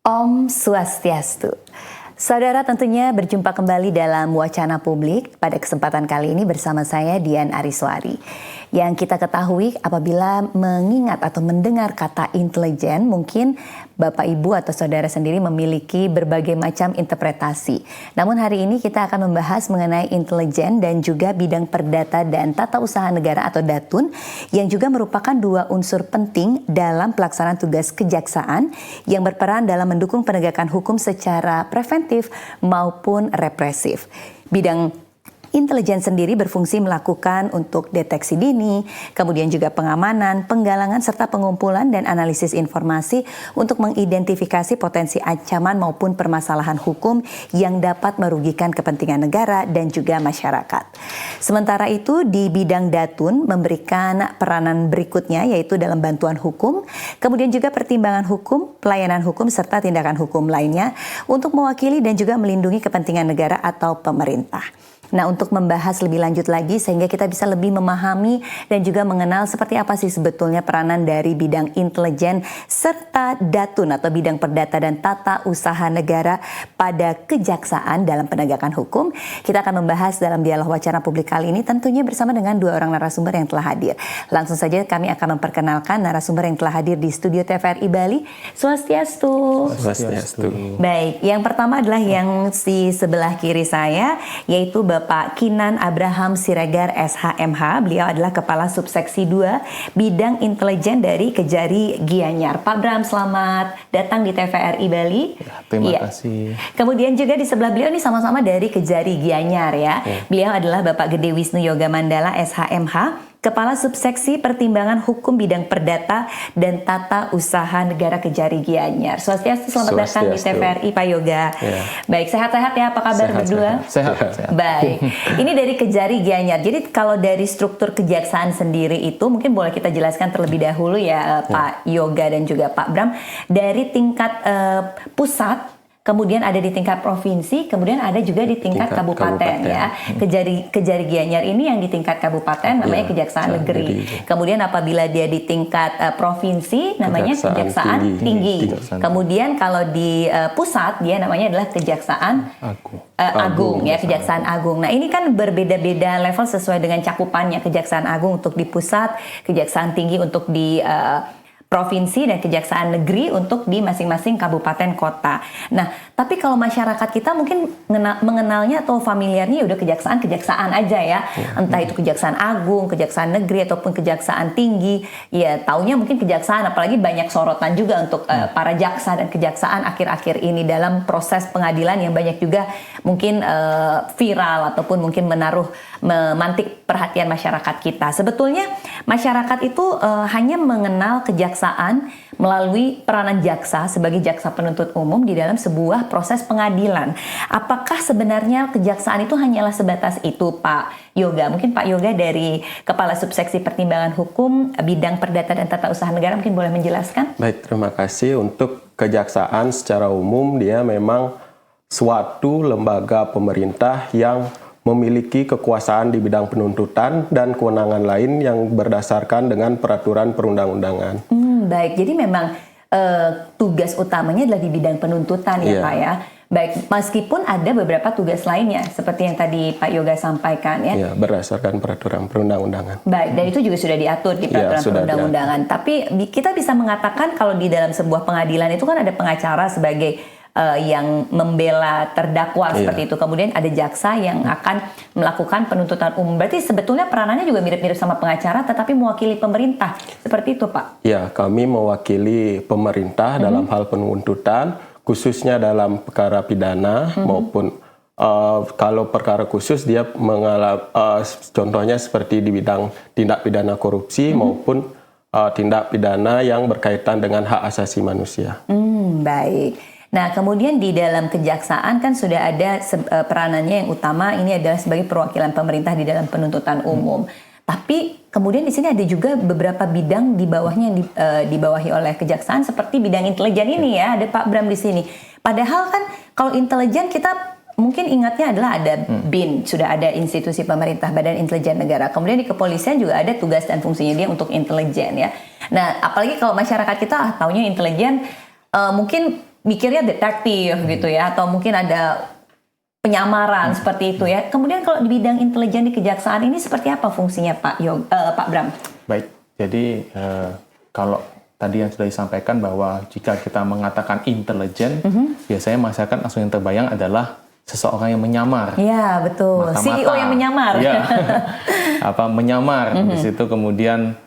Om Swastiastu. Saudara, tentunya berjumpa kembali dalam Wacana Publik pada kesempatan kali ini bersama saya Dian Ariswari. Yang kita ketahui apabila mengingat atau mendengar kata intelijen, mungkin Bapak Ibu atau saudara sendiri memiliki berbagai macam interpretasi. Namun hari ini kita akan membahas mengenai intelijen dan juga bidang perdata dan tata usaha negara atau Datun, yang juga merupakan dua unsur penting dalam pelaksanaan tugas kejaksaan yang berperan dalam mendukung penegakan hukum secara preventif maupun represif. Bidang intelijen sendiri berfungsi melakukan untuk deteksi dini, kemudian juga pengamanan, penggalangan, serta pengumpulan dan analisis informasi untuk mengidentifikasi potensi ancaman maupun permasalahan hukum yang dapat merugikan kepentingan negara dan juga masyarakat. Sementara itu di bidang Datun memberikan peranan berikutnya, yaitu dalam bantuan hukum, kemudian juga pertimbangan hukum, pelayanan hukum, serta tindakan hukum lainnya untuk mewakili dan juga melindungi kepentingan negara atau pemerintah. Nah, untuk membahas lebih lanjut lagi sehingga kita bisa lebih memahami dan juga mengenal seperti apa sih sebetulnya peranan dari bidang intelijen serta Datun atau bidang perdata dan tata usaha negara pada kejaksaan dalam penegakan hukum, kita akan membahas dalam dialog Wacana Publik kali ini tentunya bersama dengan dua orang narasumber yang telah hadir. Langsung saja kami akan memperkenalkan narasumber yang telah hadir di studio TVRI Bali. Swastiastu. Swastiastu. Baik, yang pertama adalah yang di sebelah kiri saya, yaitu Bapak Kinan Abraham Siregar SHMH. Beliau adalah Kepala Subseksi 2 Bidang Intelijen dari Kejari Gianyar. Pak Bram, selamat datang di TVRI Bali. Ya, terima kasih. Kemudian juga di sebelah beliau ini sama-sama dari Kejari Gianyar ya. Beliau adalah Bapak Gede Wisnu Yoga Mandala SHMH, Kepala Subseksi Pertimbangan Hukum Bidang Perdata dan Tata Usaha Negara Kejari Gianyar. Swastiastu, selamat datang di TVRI Pak Yoga. Ya. Baik, sehat-sehat ya, apa kabar berdua? Sehat. Baik, ini dari Kejari Gianyar. Jadi kalau dari struktur kejaksaan sendiri itu mungkin boleh kita jelaskan terlebih dahulu ya, Pak Yoga dan juga Pak Bram. Dari tingkat pusat, kemudian ada di tingkat provinsi, kemudian ada juga di tingkat kabupaten ya. Kejari Gianyar ini yang di tingkat kabupaten namanya Kejaksaan Negeri. Kemudian apabila dia di tingkat provinsi namanya Kejaksaan Tinggi. Kemudian kalau di pusat dia namanya adalah Kejaksaan Agung ya, Kejaksaan Agung. Nah, ini kan berbeda-beda level sesuai dengan cakupannya. Kejaksaan Agung untuk di pusat, Kejaksaan Tinggi untuk di provinsi, dan Kejaksaan Negeri untuk di masing-masing kabupaten kota. Nah, tapi kalau masyarakat kita mungkin mengenalnya atau familiarnya udah kejaksaan aja ya. Entah itu Kejaksaan Agung, Kejaksaan Negeri ataupun Kejaksaan Tinggi. Ya, taunya mungkin kejaksaan, apalagi banyak sorotan juga untuk para jaksa dan kejaksaan akhir-akhir ini dalam proses pengadilan yang banyak juga mungkin viral ataupun mungkin memantik perhatian masyarakat kita. Sebetulnya masyarakat itu hanya mengenal kejaksaan melalui peranan jaksa sebagai jaksa penuntut umum di dalam sebuah proses pengadilan. Apakah sebenarnya kejaksaan itu hanyalah sebatas itu, Pak Yoga? Mungkin Pak Yoga dari Kepala Subseksi Pertimbangan Hukum Bidang Perdata dan Tata Usaha Negara mungkin boleh menjelaskan? Baik, terima kasih. Untuk kejaksaan secara umum dia memang suatu lembaga pemerintah yang memiliki kekuasaan di bidang penuntutan dan kewenangan lain yang berdasarkan dengan peraturan perundang-undangan. Baik, jadi memang tugas utamanya adalah di bidang penuntutan ya Pak ya. Baik, meskipun ada beberapa tugas lainnya seperti yang tadi Pak Yoga sampaikan ya. Iya, berdasarkan peraturan perundang-undangan. Baik, dan itu juga sudah diatur di peraturan perundang-undangan. Tapi kita bisa mengatakan kalau di dalam sebuah pengadilan itu kan ada pengacara sebagai yang membela terdakwa seperti itu. Kemudian ada jaksa yang akan melakukan penuntutan umum. Berarti sebetulnya peranannya juga mirip-mirip sama pengacara tetapi mewakili pemerintah. Seperti itu, Pak? Ya, kami mewakili pemerintah dalam hal penuntutan, khususnya dalam perkara pidana maupun kalau perkara khusus dia mengalami contohnya seperti di bidang tindak pidana korupsi maupun tindak pidana yang berkaitan dengan hak asasi manusia. Baik. Nah, kemudian di dalam kejaksaan kan sudah ada peranannya yang utama ini adalah sebagai perwakilan pemerintah di dalam penuntutan umum. Tapi kemudian di sini ada juga beberapa bidang di bawahnya yang dibawahi oleh kejaksaan seperti bidang intelijen ini ya, ada Pak Bram di sini. Padahal kan kalau intelijen kita mungkin ingatnya adalah ada BIN, sudah ada institusi pemerintah, Badan Intelijen Negara. Kemudian di kepolisian juga ada tugas dan fungsinya dia untuk intelijen ya. Nah, apalagi kalau masyarakat kita taunya intelijen mungkin mikirnya detektif gitu ya, atau mungkin ada penyamaran seperti itu ya. Kemudian kalau di bidang intelijen di kejaksaan ini seperti apa fungsinya Pak Bram? Baik, jadi kalau tadi yang sudah disampaikan bahwa jika kita mengatakan intelijen, biasanya masyarakat langsung yang terbayang adalah seseorang yang menyamar. Ya, betul. Mata-mata. CEO yang menyamar. Ya. Menyamar. Di situ kemudian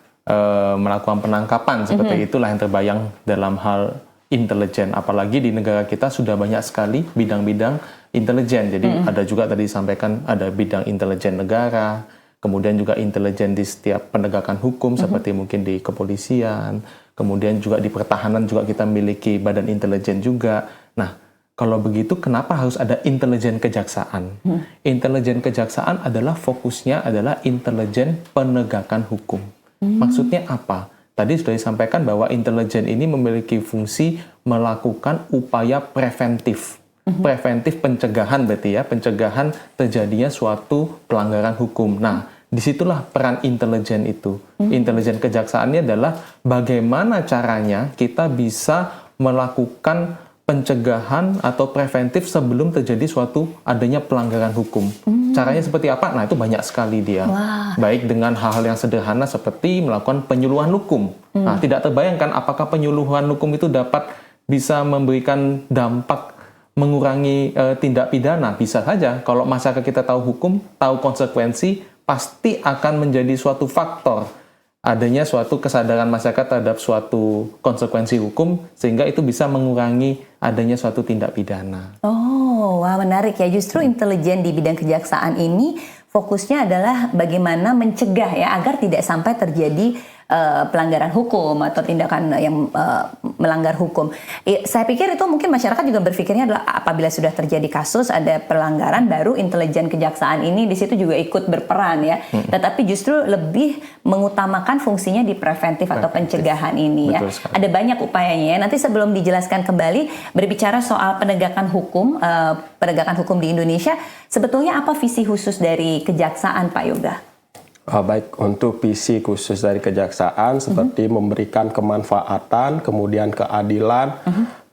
melakukan penangkapan seperti itulah yang terbayang dalam hal intelijen. Apalagi di negara kita sudah banyak sekali bidang-bidang intelijen. Jadi ada juga tadi disampaikan ada bidang intelijen negara, kemudian juga intelijen di setiap penegakan hukum seperti mungkin di kepolisian, kemudian juga di pertahanan juga kita memiliki badan intelijen juga. Nah, kalau begitu kenapa harus ada intelijen kejaksaan? Intelijen kejaksaan adalah fokusnya adalah intelijen penegakan hukum. Maksudnya apa? Tadi sudah disampaikan bahwa intelijen ini memiliki fungsi melakukan upaya preventif. Preventif pencegahan berarti ya, pencegahan terjadinya suatu pelanggaran hukum. Nah, disitulah peran intelijen itu. Intelijen kejaksaannya adalah bagaimana caranya kita bisa melakukan pencegahan atau preventif sebelum terjadi suatu adanya pelanggaran hukum. Caranya seperti apa? Nah, itu banyak sekali dia. Wah. Baik dengan hal-hal yang sederhana seperti melakukan penyuluhan hukum. Nah, tidak terbayangkan apakah penyuluhan hukum itu dapat bisa memberikan dampak mengurangi tindak pidana. Bisa saja kalau masyarakat kita tahu hukum, tahu konsekuensi, pasti akan menjadi suatu faktor adanya suatu kesadaran masyarakat terhadap suatu konsekuensi hukum, sehingga itu bisa mengurangi adanya suatu tindak pidana. Oh, wah menarik ya. Justru intelijen di bidang kejaksaan ini fokusnya adalah bagaimana mencegah ya agar tidak sampai terjadi pelanggaran hukum atau tindakan yang melanggar hukum. Saya pikir itu mungkin masyarakat juga berpikirnya adalah apabila sudah terjadi kasus ada pelanggaran baru intelijen kejaksaan ini di situ juga ikut berperan ya. Tetapi justru lebih mengutamakan fungsinya di preventif atau pencegahan ini ya. Ada banyak upayanya ya. Nanti sebelum dijelaskan kembali berbicara soal penegakan hukum di Indonesia, sebetulnya apa visi khusus dari kejaksaan Pak Yoga? Baik, untuk visi khusus dari kejaksaan seperti memberikan kemanfaatan, kemudian keadilan,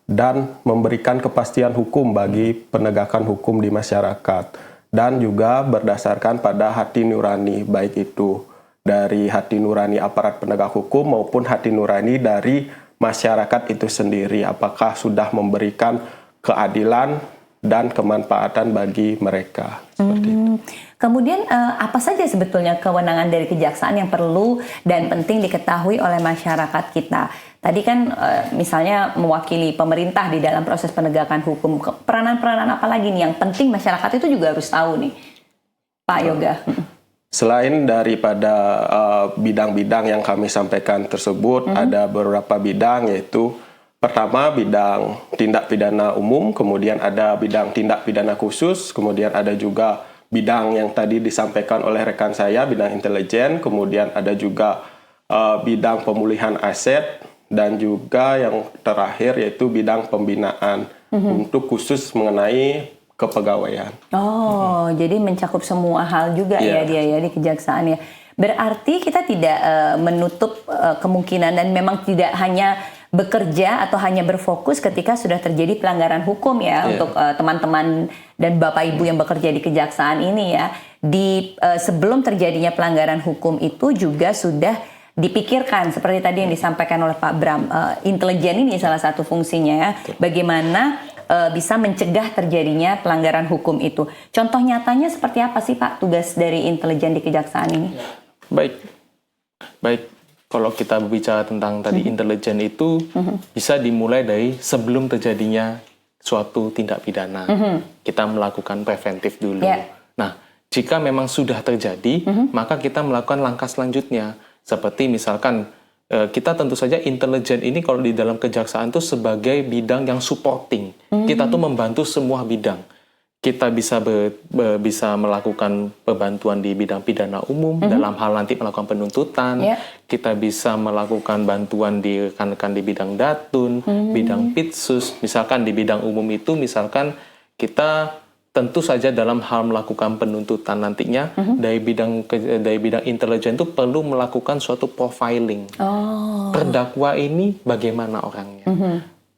dan memberikan kepastian hukum bagi penegakan hukum di masyarakat. Dan juga berdasarkan pada hati nurani, baik itu dari hati nurani aparat penegak hukum maupun hati nurani dari masyarakat itu sendiri. Apakah sudah memberikan keadilan dan kemanfaatan bagi mereka. Seperti itu. Kemudian apa saja sebetulnya kewenangan dari kejaksaan yang perlu dan penting diketahui oleh masyarakat kita? Tadi kan misalnya mewakili pemerintah di dalam proses penegakan hukum. Peranan-peranan apa lagi nih yang penting masyarakat itu juga harus tahu nih, Pak Yoga? Selain daripada bidang-bidang yang kami sampaikan tersebut, ada beberapa bidang yaitu pertama bidang tindak pidana umum, kemudian ada bidang tindak pidana khusus, kemudian ada juga bidang yang tadi disampaikan oleh rekan saya, bidang intelijen, kemudian ada juga bidang pemulihan aset, dan juga yang terakhir yaitu bidang pembinaan untuk khusus mengenai kepegawaian. Oh, jadi mencakup semua hal juga ya dia ya di kejaksaan ya. Berarti kita tidak menutup kemungkinan dan memang tidak hanya bekerja atau hanya berfokus ketika sudah terjadi pelanggaran hukum ya untuk teman-teman dan Bapak Ibu yang bekerja di kejaksaan ini ya. Di sebelum terjadinya pelanggaran hukum itu juga sudah dipikirkan seperti tadi yang disampaikan oleh Pak Bram. Intelijen ini salah satu fungsinya ya. Bagaimana bisa mencegah terjadinya pelanggaran hukum itu. Contoh nyatanya seperti apa sih Pak tugas dari intelijen di kejaksaan ini? Baik. Kalau kita berbicara tentang tadi intelijen itu bisa dimulai dari sebelum terjadinya suatu tindak pidana. Kita melakukan preventif dulu. Nah, jika memang sudah terjadi, maka kita melakukan langkah selanjutnya. Seperti misalkan kita tentu saja intelijen ini kalau di dalam kejaksaan itu sebagai bidang yang supporting. Kita tuh membantu semua bidang. Kita bisa melakukan pembantuan di bidang pidana umum dalam hal nanti melakukan penuntutan. Kita bisa melakukan bantuan di rekan-rekan di bidang datun, bidang pitsus. Misalkan di bidang umum itu, misalkan kita tentu saja dalam hal melakukan penuntutan nantinya dari bidang intelijen itu perlu melakukan suatu profiling. Terdakwa ini bagaimana orangnya?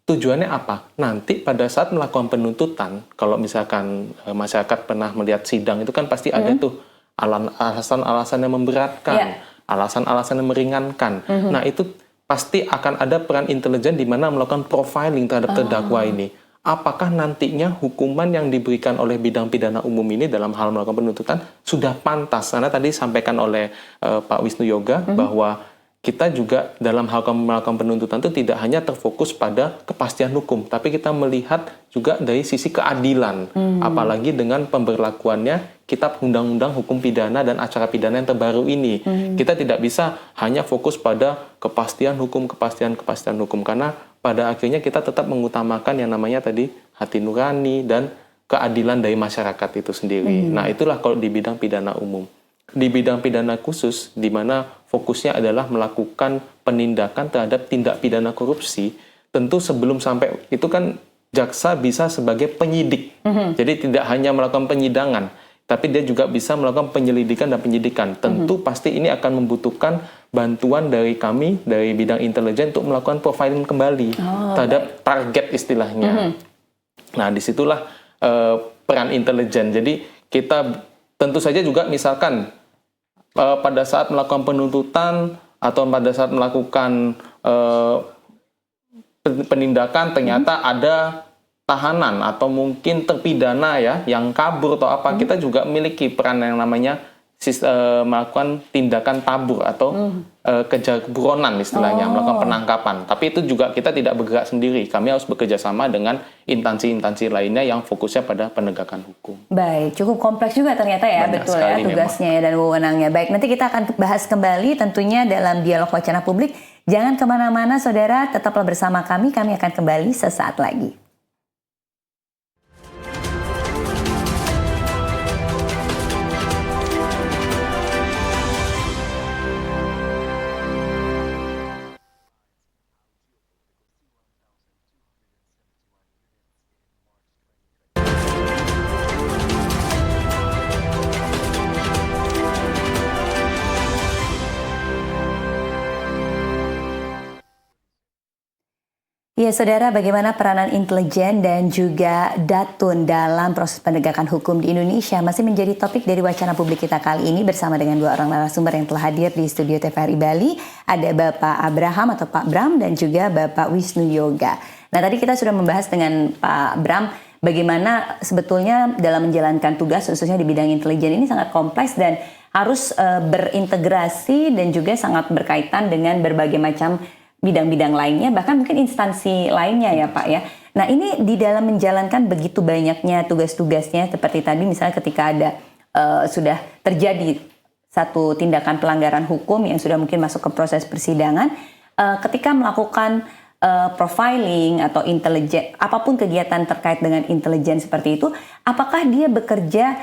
tujuannya apa? Nanti pada saat melakukan penuntutan, kalau misalkan masyarakat pernah melihat sidang itu kan pasti ada tuh alasan-alasan yang memberatkan, alasan-alasan yang meringankan. Nah itu pasti akan ada peran intelijen di mana melakukan profiling terhadap terdakwa ini. Apakah nantinya hukuman yang diberikan oleh bidang pidana umum ini dalam hal melakukan penuntutan sudah pantas? Karena tadi disampaikan oleh Pak Wisnu Yoga bahwa kita juga dalam hal melakukan penuntutan itu tidak hanya terfokus pada kepastian hukum, tapi kita melihat juga dari sisi keadilan. Apalagi dengan pemberlakuannya Kitab Undang-Undang Hukum Pidana dan Acara Pidana yang terbaru ini. Kita tidak bisa hanya fokus pada kepastian hukum, kepastian hukum. Karena pada akhirnya kita tetap mengutamakan yang namanya tadi hati nurani dan keadilan dari masyarakat itu sendiri. Nah itulah kalau di bidang pidana umum. Di bidang pidana khusus, di mana fokusnya adalah melakukan penindakan terhadap tindak pidana korupsi, tentu sebelum sampai itu kan jaksa bisa sebagai penyidik. Jadi tidak hanya melakukan penyidangan, tapi dia juga bisa melakukan penyelidikan dan penyidikan. Tentu pasti ini akan membutuhkan bantuan dari kami, dari bidang intelijen untuk melakukan profiling kembali terhadap target istilahnya. Nah, disitulah peran intelijen. Jadi kita tentu saja juga misalkan pada saat melakukan penuntutan atau pada saat melakukan penindakan ternyata ada tahanan atau mungkin terpidana ya yang kabur atau apa, kita juga memiliki peran yang namanya melakukan tindakan tabur atau kejar buronan istilahnya, melakukan penangkapan. Tapi itu juga kita tidak bergerak sendiri. Kami harus bekerja sama dengan instansi-instansi lainnya yang fokusnya pada penegakan hukum. Baik, cukup kompleks juga ternyata ya. Banyak betul ya tugasnya memang. Dan wewenangnya. Baik, nanti kita akan bahas kembali tentunya dalam dialog wacana publik. Jangan kemana-mana saudara, tetaplah bersama kami. Kami akan kembali sesaat lagi. Ya saudara, bagaimana peranan intelijen dan juga Datun dalam proses penegakan hukum di Indonesia masih menjadi topik dari wacana publik kita kali ini bersama dengan dua orang narasumber yang telah hadir di studio TVRI Bali. Ada Bapak Abraham atau Pak Bram dan juga Bapak Wisnu Yoga. Nah tadi kita sudah membahas dengan Pak Bram bagaimana sebetulnya dalam menjalankan tugas khususnya di bidang intelijen ini sangat kompleks dan harus berintegrasi dan juga sangat berkaitan dengan berbagai macam bidang-bidang lainnya, bahkan mungkin instansi lainnya ya Pak ya. Nah ini di dalam menjalankan begitu banyaknya tugas-tugasnya, seperti tadi misalnya ketika ada sudah terjadi satu tindakan pelanggaran hukum yang sudah mungkin masuk ke proses persidangan, ketika melakukan profiling atau intelijen, apapun kegiatan terkait dengan intelijen seperti itu, apakah dia bekerja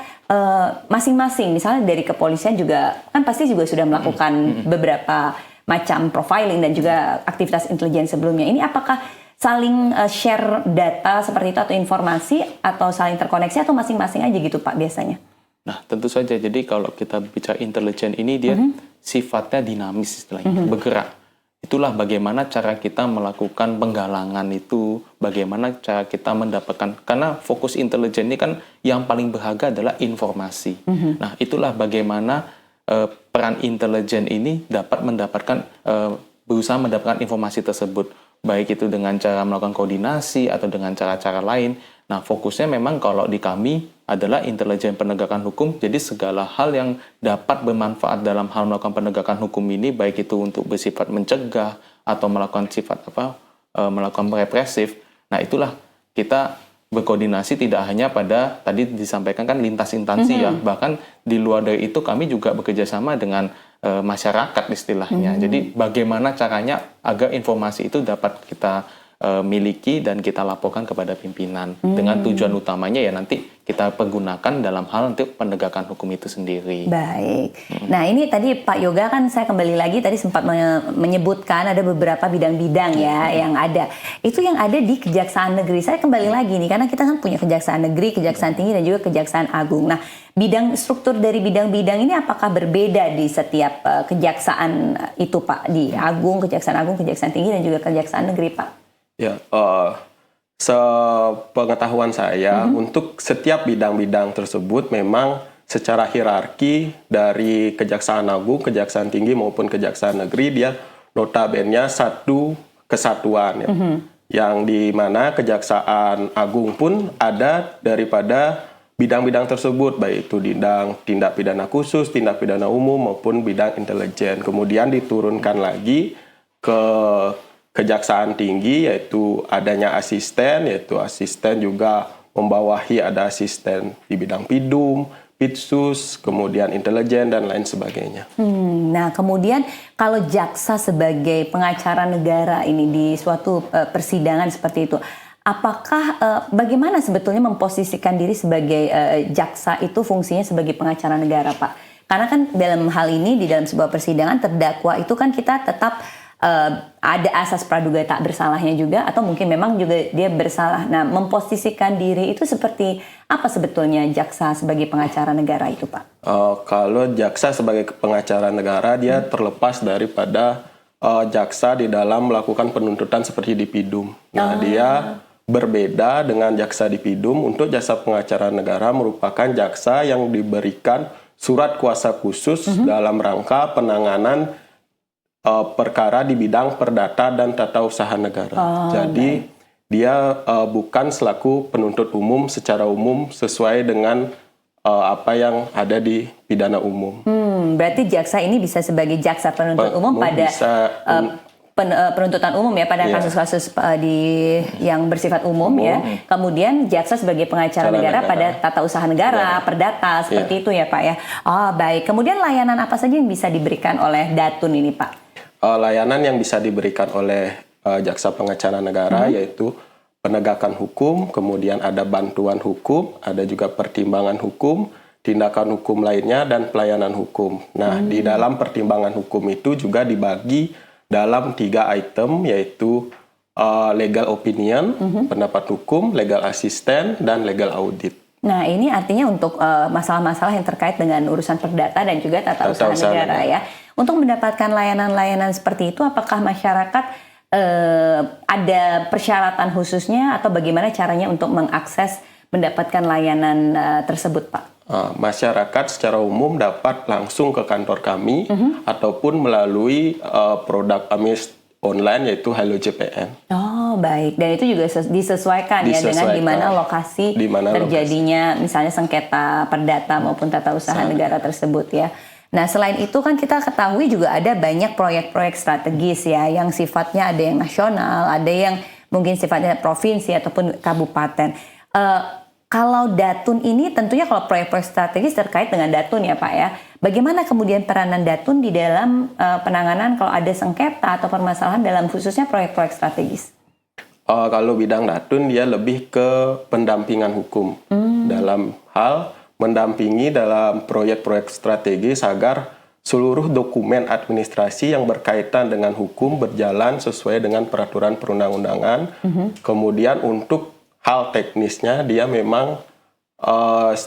masing-masing, misalnya dari kepolisian juga, kan pasti juga sudah melakukan beberapa macam profiling dan juga aktivitas intelijen sebelumnya. Ini apakah saling share data seperti itu atau informasi atau saling terkoneksi atau masing-masing aja gitu Pak biasanya? Nah tentu saja, jadi kalau kita bicara intelijen ini dia sifatnya dinamis istilahnya, bergerak. Itulah bagaimana cara kita melakukan penggalangan itu, bagaimana cara kita mendapatkan, karena fokus intelijen ini kan yang paling berharga adalah informasi. Nah itulah bagaimana peran intelijen ini dapat mendapatkan berusaha mendapatkan informasi tersebut, baik itu dengan cara melakukan koordinasi atau dengan cara-cara lain. Nah, fokusnya memang kalau di kami adalah intelijen penegakan hukum. Jadi segala hal yang dapat bermanfaat dalam hal melakukan penegakan hukum ini, baik itu untuk bersifat mencegah atau melakukan melakukan represif. Nah, itulah kita berkoordinasi tidak hanya pada tadi disampaikan kan lintas instansi ya, bahkan di luar dari itu kami juga bekerja sama dengan masyarakat istilahnya. Jadi bagaimana caranya agar informasi itu dapat kita miliki dan kita laporkan kepada pimpinan dengan tujuan utamanya ya nanti kita pergunakan dalam hal untuk penegakan hukum itu sendiri. Baik. Nah ini tadi Pak Yoga kan saya kembali lagi tadi sempat menyebutkan ada beberapa bidang-bidang ya yang ada. Itu yang ada di Kejaksaan Negeri. Saya kembali lagi nih karena kita kan punya Kejaksaan Negeri, Kejaksaan Tinggi dan juga Kejaksaan Agung. Nah bidang struktur dari bidang-bidang ini apakah berbeda di setiap kejaksaan itu Pak? Di Agung, Kejaksaan Tinggi dan juga Kejaksaan Negeri Pak? Ya, sepengetahuan saya, untuk setiap bidang-bidang tersebut memang secara hierarki dari Kejaksaan Agung, Kejaksaan Tinggi maupun Kejaksaan Negeri dia notabene satu kesatuan, ya. Yang di mana Kejaksaan Agung pun ada daripada bidang-bidang tersebut, baik itu bidang tindak pidana khusus, tindak pidana umum maupun bidang intelijen. Kemudian diturunkan lagi ke Kejaksaan Tinggi, yaitu adanya asisten, yaitu asisten juga membawahi ada asisten di bidang PIDUM, Pitsus, kemudian intelijen dan lain sebagainya. Nah, kemudian kalau jaksa sebagai pengacara negara ini di suatu persidangan seperti itu, apakah bagaimana sebetulnya memposisikan diri sebagai jaksa itu fungsinya sebagai pengacara negara, Pak? Karena kan dalam hal ini di dalam sebuah persidangan terdakwa itu kan kita tetap ada asas praduga tak bersalahnya juga, atau mungkin memang juga dia bersalah. Nah, memposisikan diri itu seperti apa sebetulnya jaksa sebagai pengacara negara itu, Pak? Kalau jaksa sebagai pengacara negara, dia terlepas daripada jaksa di dalam melakukan penuntutan seperti di PIDUM. Nah, dia berbeda dengan jaksa di PIDUM. Untuk jaksa pengacara negara merupakan jaksa yang diberikan surat kuasa khusus dalam rangka penanganan perkara di bidang perdata dan tata usaha negara. Jadi dia bukan selaku penuntut umum secara umum sesuai dengan apa yang ada di pidana umum. Berarti jaksa ini bisa sebagai jaksa penuntut umum pada penuntutan umum ya, pada kasus-kasus yang bersifat umum ya. Kemudian jaksa sebagai pengacara negara pada tata usaha negara, perdata seperti itu ya, Pak ya. Oh, baik. Kemudian layanan apa saja yang bisa diberikan oleh Datun ini, Pak? Layanan yang bisa diberikan oleh jaksa pengacara negara yaitu penegakan hukum, kemudian ada bantuan hukum, ada juga pertimbangan hukum, tindakan hukum lainnya, dan pelayanan hukum. Nah, di dalam pertimbangan hukum itu juga dibagi dalam 3 item, yaitu legal opinion, pendapat hukum, legal assistant, dan legal audit. Nah, ini artinya untuk masalah-masalah yang terkait dengan urusan perdata dan juga tata usaha negara ya. Untuk mendapatkan layanan-layanan seperti itu, apakah masyarakat ada persyaratan khususnya atau bagaimana caranya untuk mengakses mendapatkan layanan tersebut, Pak? Masyarakat secara umum dapat langsung ke kantor kami ataupun melalui produk kami online, yaitu Halo JPN. Oh, baik. Dan itu juga disesuaikan ya dengan di mana lokasi terjadinya misalnya sengketa perdata maupun tata usaha negara tersebut ya. Nah, selain itu kan kita ketahui juga ada banyak proyek-proyek strategis ya, yang sifatnya ada yang nasional, ada yang mungkin sifatnya provinsi ataupun kabupaten. Kalau Datun ini tentunya kalau proyek-proyek strategis terkait dengan Datun ya, Pak ya. Bagaimana kemudian peranan Datun di dalam penanganan kalau ada sengketa atau permasalahan dalam khususnya proyek-proyek strategis? Kalau bidang Datun dia lebih ke pendampingan hukum dalam hal mendampingi dalam proyek-proyek strategis agar seluruh dokumen administrasi yang berkaitan dengan hukum berjalan sesuai dengan peraturan perundang-undangan. Kemudian untuk hal teknisnya dia memang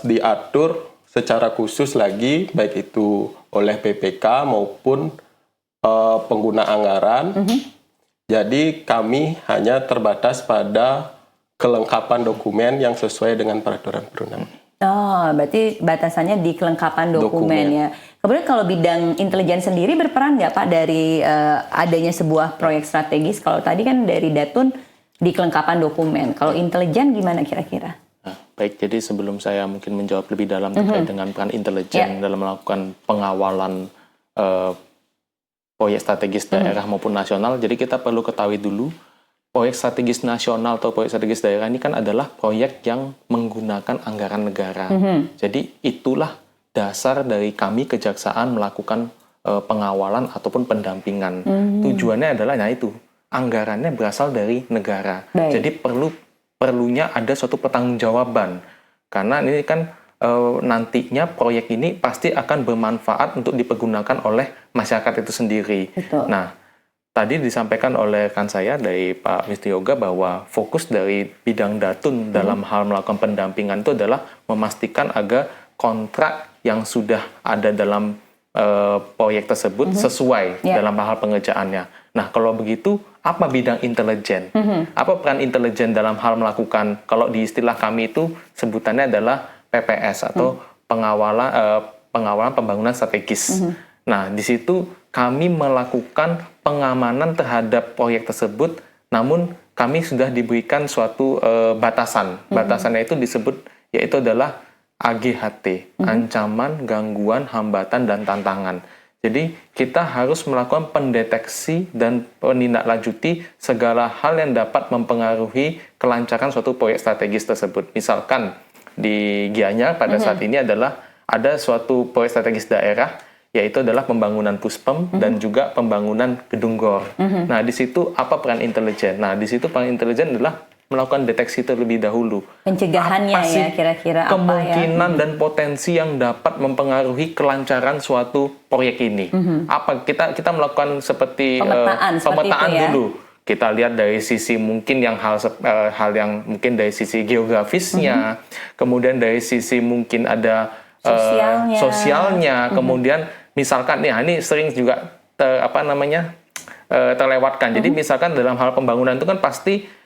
diatur secara khusus lagi, baik itu oleh PPK maupun pengguna anggaran. Jadi kami hanya terbatas pada kelengkapan dokumen yang sesuai dengan peraturan perundang-undangan. Oh, berarti batasannya di kelengkapan dokumen ya. Kemudian kalau bidang intelijen sendiri berperan nggak, Pak, dari adanya sebuah proyek strategis? Kalau tadi kan dari Datun di kelengkapan dokumen. Kalau intelijen gimana kira-kira? Nah, baik, jadi sebelum saya mungkin menjawab lebih dalam terkait dengan peran intelijen dalam melakukan pengawalan proyek strategis daerah maupun nasional, jadi kita perlu ketahui dulu proyek strategis nasional atau proyek strategis daerah ini kan adalah proyek yang menggunakan anggaran negara. Jadi itulah dasar dari kami kejaksaan melakukan pengawalan ataupun pendampingan. Tujuannya adalah itu, anggarannya berasal dari negara. Jadi perlunya ada suatu pertanggungjawaban. Karena ini kan nantinya proyek ini pasti akan bermanfaat untuk dipergunakan oleh masyarakat itu sendiri. Betul. Nah, tadi disampaikan oleh rekan saya dari Pak Wisnu Yoga bahwa fokus dari bidang Datun dalam hal melakukan pendampingan itu adalah memastikan agar kontrak yang sudah ada dalam proyek tersebut sesuai dalam hal pengerjaannya. Nah, kalau begitu apa bidang intelijen? Apa peran intelijen dalam hal melakukan, kalau di istilah kami itu sebutannya adalah PPS atau pengawalan pembangunan strategis. Nah, di situ kami melakukan pengamanan terhadap proyek tersebut, namun kami sudah diberikan suatu batasan. Batasannya itu disebut, yaitu adalah AGHT, ancaman, gangguan, hambatan, dan tantangan. Jadi kita harus melakukan pendeteksi dan menindaklanjuti segala hal yang dapat mempengaruhi kelancaran suatu proyek strategis tersebut. Misalkan di Gianyar pada saat ini adalah ada suatu proyek strategis daerah, yaitu adalah pembangunan puspem dan juga pembangunan gedung GOR. Nah, di situ apa peran intelijen? Nah, di situ peran intelijen adalah melakukan deteksi terlebih dahulu. Pencegahannya ya, kira-kira apa ya? Kemungkinan dan potensi yang dapat mempengaruhi kelancaran suatu proyek ini. Apa kita melakukan seperti pemetaan itu ya? dulu. Kita lihat dari sisi mungkin yang hal yang mungkin dari sisi geografisnya, kemudian dari sisi mungkin ada sosialnya, kemudian misalkan ini sering juga terlewatkan. Jadi misalkan dalam hal pembangunan itu kan pasti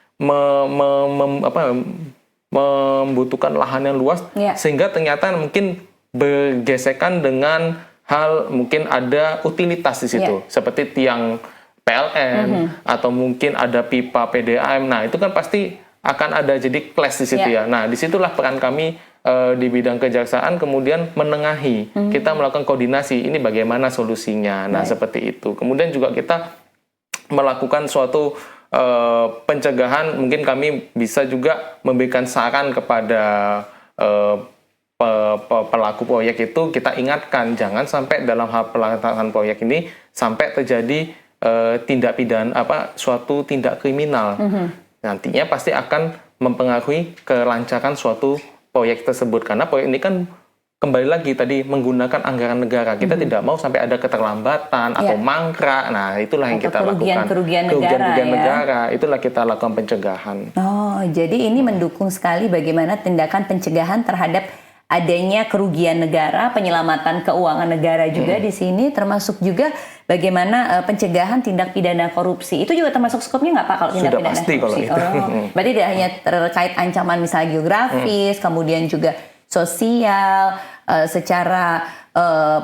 membutuhkan lahan yang luas, sehingga ternyata mungkin bergesekan dengan hal mungkin ada utilitas di situ, seperti tiang PLN atau mungkin ada pipa PDAM. Nah, itu kan pasti akan ada jadi clash di situ ya. Nah, disitulah peran kami di bidang kejaksaan kemudian menengahi, kita melakukan koordinasi, ini bagaimana solusinya. Nah, seperti itu. Kemudian juga kita melakukan suatu pencegahan, mungkin kami bisa juga memberikan saran kepada pelaku proyek itu, kita ingatkan jangan sampai dalam hal pelaksanaan proyek ini sampai terjadi tindak pidana suatu tindak kriminal. Nantinya pasti akan mempengaruhi kelancaran suatu proyek tersebut, karena proyek ini kan kembali lagi tadi menggunakan anggaran negara. Kita tidak mau sampai ada keterlambatan atau mangkrak. Nah, itulah yang kita lakukan. Kerugian negara. Itulah kita lakukan pencegahan. Oh, jadi ini mendukung sekali bagaimana tindakan pencegahan terhadap adanya kerugian negara, penyelamatan keuangan negara juga di sini, termasuk juga bagaimana pencegahan tindak pidana korupsi. Itu juga termasuk skopnya nggak Pak kalau tindak Sudah pidana pasti korupsi? kalau itu. Berarti tidak hanya terkait ancaman misalnya geografis, kemudian juga sosial, secara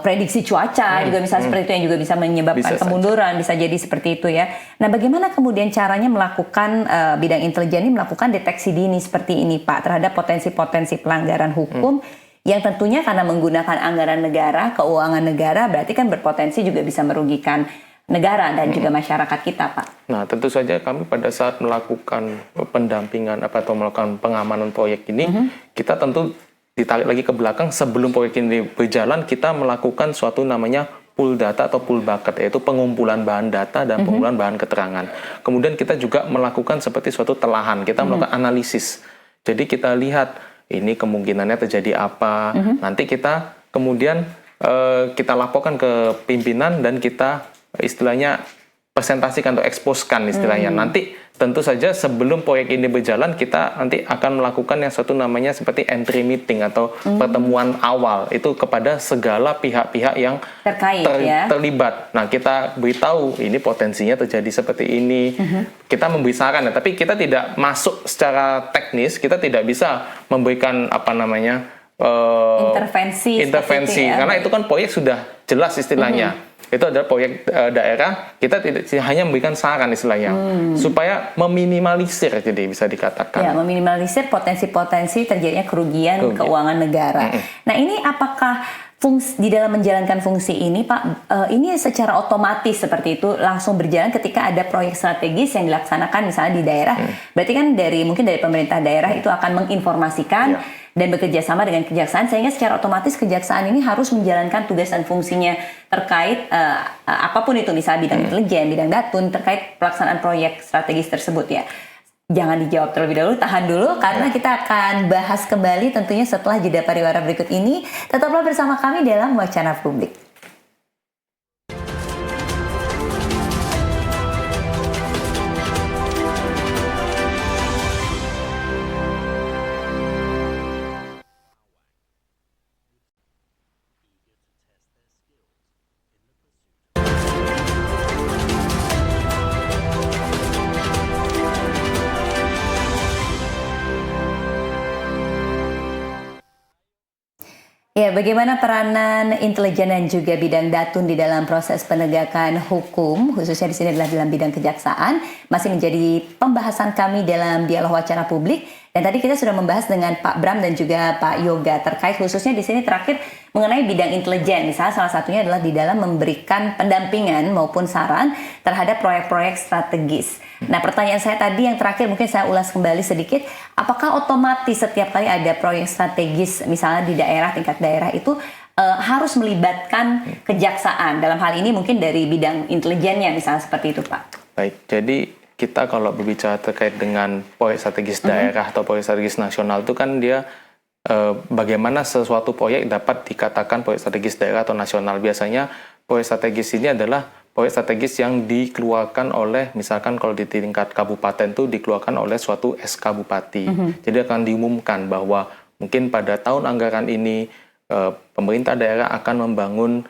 prediksi cuaca juga misalnya seperti itu yang juga bisa menyebabkan kemunduran, bisa jadi seperti itu ya. Nah, bagaimana kemudian caranya melakukan bidang intelijen ini melakukan deteksi dini seperti ini Pak terhadap potensi-potensi pelanggaran hukum yang tentunya karena menggunakan anggaran negara, keuangan negara, berarti kan berpotensi juga bisa merugikan negara dan juga masyarakat kita Pak. Nah, tentu saja kami pada saat melakukan pendampingan atau melakukan pengamanan proyek ini, kita tentu ditarik lagi ke belakang, sebelum proyek ini berjalan, kita melakukan suatu namanya pool data atau pool bucket, yaitu pengumpulan bahan data dan pengumpulan bahan keterangan. Kemudian kita juga melakukan seperti suatu telahan, kita melakukan analisis. Jadi kita lihat, ini kemungkinannya terjadi apa, nanti kita kemudian kita laporkan ke pimpinan dan kita istilahnya presentasikan atau eksposkan istilahnya. Nanti tentu saja sebelum proyek ini berjalan, kita nanti akan melakukan yang satu namanya seperti entry meeting atau pertemuan awal itu kepada segala pihak-pihak yang terlibat. Nah, kita beritahu ini potensinya terjadi seperti ini. Kita memberi saran, tapi kita tidak masuk secara teknis, kita tidak bisa memberikan intervensi ya. Karena itu kan proyek sudah jelas istilahnya. Itu adalah proyek daerah, kita tidak hanya memberikan saran istilahnya supaya meminimalisir, jadi bisa dikatakan. Ya, meminimalisir potensi-potensi terjadinya kerugian keuangan negara. Nah, ini apakah di dalam menjalankan fungsi ini Pak, ini secara otomatis seperti itu langsung berjalan ketika ada proyek strategis yang dilaksanakan misalnya di daerah, berarti kan mungkin dari pemerintah daerah itu akan menginformasikan dan bekerja sama dengan kejaksaan, sehingga secara otomatis kejaksaan ini harus menjalankan tugas dan fungsinya terkait apapun itu, misalnya bidang intelijen, bidang datun, terkait pelaksanaan proyek strategis tersebut ya. Jangan dijawab terlebih dahulu, tahan dulu, karena kita akan bahas kembali tentunya setelah jeda pariwara berikut ini. Tetaplah bersama kami dalam Wacana Publik. Ya, bagaimana peranan intelijen dan juga bidang datun di dalam proses penegakan hukum, khususnya di sini adalah dalam bidang kejaksaan, masih menjadi pembahasan kami dalam dialog wacana publik. Dan tadi kita sudah membahas dengan Pak Bram dan juga Pak Yoga terkait khususnya di sini terakhir mengenai bidang intelijen. Misalnya salah satunya adalah di dalam memberikan pendampingan maupun saran terhadap proyek-proyek strategis. Nah, pertanyaan saya tadi yang terakhir mungkin saya ulas kembali sedikit, apakah otomatis setiap kali ada proyek strategis misalnya di daerah, tingkat daerah itu harus melibatkan kejaksaan? Dalam hal ini mungkin dari bidang intelijennya misalnya seperti itu, Pak. Baik, jadi kita kalau berbicara terkait dengan proyek strategis daerah atau proyek strategis nasional itu kan dia bagaimana sesuatu proyek dapat dikatakan proyek strategis daerah atau nasional. Biasanya proyek strategis ini adalah proyek strategis yang dikeluarkan oleh, misalkan kalau di tingkat kabupaten itu dikeluarkan oleh suatu SK Bupati. Jadi akan diumumkan bahwa mungkin pada tahun anggaran ini pemerintah daerah akan membangun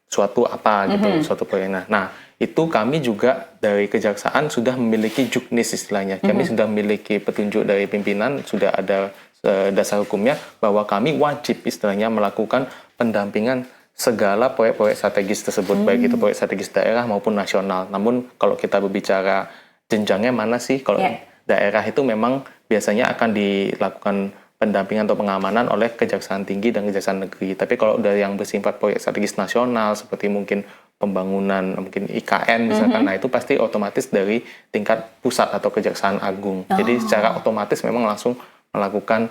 suatu apa gitu, suatu proyek. Nah, itu kami juga dari kejaksaan sudah memiliki juknis istilahnya. Kami sudah memiliki petunjuk dari pimpinan, sudah ada dasar hukumnya bahwa kami wajib istilahnya melakukan pendampingan segala proyek-proyek strategis tersebut, baik itu proyek strategis daerah maupun nasional. Namun kalau kita berbicara jenjangnya mana sih? Kalau daerah itu memang biasanya akan dilakukan pendampingan atau pengamanan oleh Kejaksaan Tinggi dan Kejaksaan Negeri. Tapi kalau dari yang bersifat proyek strategis nasional seperti mungkin pembangunan mungkin IKN misalkan, nah itu pasti otomatis dari tingkat pusat atau Kejaksaan Agung. Jadi secara otomatis memang langsung melakukan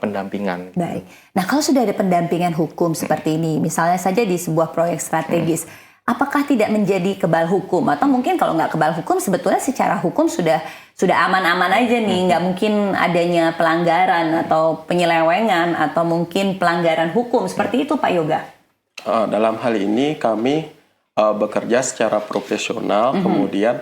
pendampingan. Baik. Nah, kalau sudah ada pendampingan hukum seperti ini, misalnya saja di sebuah proyek strategis, apakah tidak menjadi kebal hukum? Atau mungkin kalau nggak kebal hukum, sebetulnya secara hukum sudah aman-aman aja nih, nggak mungkin adanya pelanggaran atau penyelewengan atau mungkin pelanggaran hukum seperti itu, Pak Yoga? Dalam hal ini kami bekerja secara profesional, kemudian